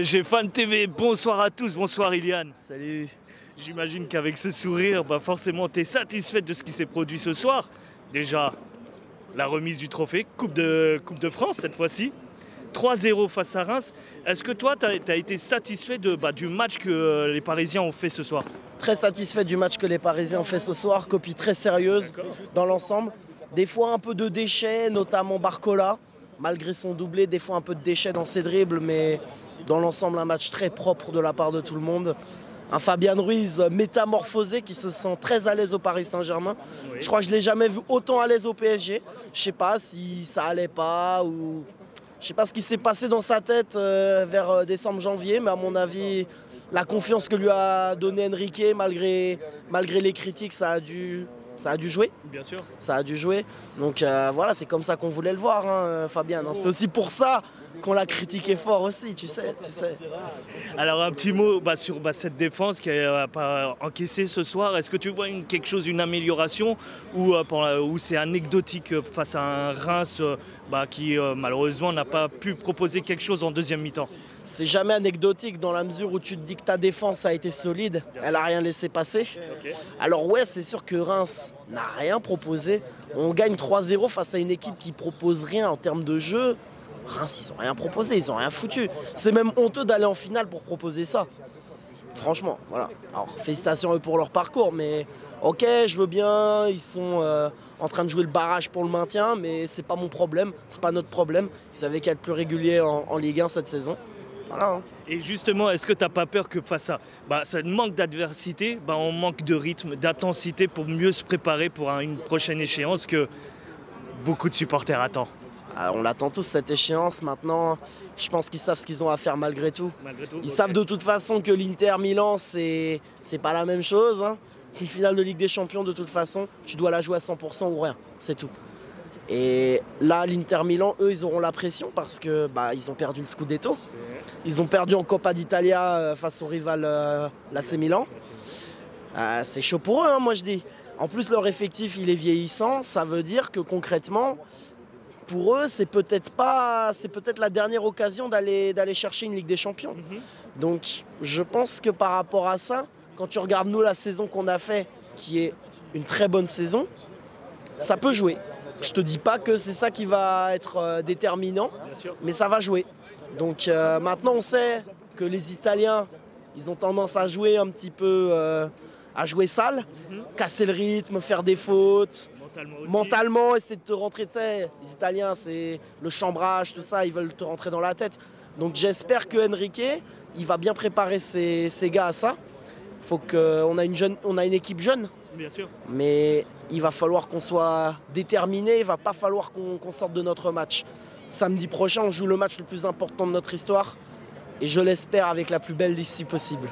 Fan TV, bonsoir à tous, bonsoir Iliane. Salut. J'imagine qu'avec ce sourire, forcément tu es satisfaite de ce qui s'est produit ce soir. Déjà, la remise du trophée, Coupe de France cette fois-ci. 3-0 face à Reims. Est-ce que toi, tu as été satisfait du match que les Parisiens ont fait ce soir? Très satisfait du match que les Parisiens ont fait ce soir. Copie très sérieuse dans l'ensemble. Des fois un peu de déchets, notamment Barcola. Malgré son doublé, des fois un peu de déchets dans ses dribbles, mais dans l'ensemble, un match très propre de la part de tout le monde. Un Fabian Ruiz métamorphosé qui se sent très à l'aise au Paris Saint-Germain. Oui. Je crois que je ne l'ai jamais vu autant à l'aise au PSG. Je ne sais pas si ça allait pas ou je ne sais pas ce qui s'est passé dans sa tête vers décembre-janvier, mais à mon avis, la confiance que lui a donnée Enrique, malgré les critiques, ça a dû jouer. Bien sûr. Ça a dû jouer. Donc voilà, c'est comme ça qu'on voulait le voir, hein, Fabien. Hein. C'est aussi pour ça qu'on l'a critiqué fort aussi, tu sais. Alors un petit mot sur cette défense qui n'a pas encaissé ce soir. Est-ce que tu vois une amélioration ou c'est anecdotique face à un Reims qui malheureusement n'a pas pu proposer quelque chose en deuxième mi-temps? C'est jamais anecdotique dans la mesure où tu te dis que ta défense a été solide, elle n'a rien laissé passer. Okay. Alors ouais, c'est sûr que Reims n'a rien proposé. On gagne 3-0 face à une équipe qui propose rien en termes de jeu. Reims, ils n'ont rien proposé, ils n'ont rien foutu. C'est même honteux d'aller en finale pour proposer ça. Franchement, voilà. Alors félicitations eux pour leur parcours, mais ok, je veux bien, ils sont en train de jouer le barrage pour le maintien, mais c'est pas mon problème, c'est pas notre problème. Ils savaient qu'être plus réguliers en Ligue 1 cette saison. Voilà. Et justement, est-ce que tu n'as pas peur que face à ça manque d'adversité, on manque de rythme, d'intensité pour mieux se préparer pour une prochaine échéance que beaucoup de supporters attendent? On l'attend tous cette échéance. Maintenant, je pense qu'ils savent ce qu'ils ont à faire malgré tout. Ils savent de toute façon que l'Inter Milan, c'est pas la même chose. Hein. C'est une finale de Ligue des Champions de toute façon. Tu dois la jouer à 100% ou rien. C'est tout. Et là, l'Inter Milan, eux, ils auront la pression parce que ils ont perdu le Scudetto. Ils ont perdu en Coppa d'Italia face au rival l'AC Milan. C'est chaud pour eux, hein, moi je dis. En plus, leur effectif, il est vieillissant. Ça veut dire que concrètement, pour eux, c'est peut-être la dernière occasion d'aller chercher une Ligue des Champions. Donc, je pense que par rapport à ça, quand tu regardes nous la saison qu'on a fait, qui est une très bonne saison, ça peut jouer. Je te dis pas que c'est ça qui va être déterminant, mais ça va jouer. Donc maintenant, on sait que les Italiens, ils ont tendance à jouer un petit peu, à jouer sale, casser le rythme, faire des fautes. Mentalement, essayer de te rentrer, tu sais, les Italiens, c'est le chambrage, tout ça, ils veulent te rentrer dans la tête. Donc j'espère que Enrique, il va bien préparer ses gars à ça. On a une équipe jeune. Bien sûr. Mais il va falloir qu'on soit déterminé, il va pas falloir qu'on sorte de notre match. Samedi prochain, on joue le match le plus important de notre histoire et je l'espère avec la plus belle issue possible.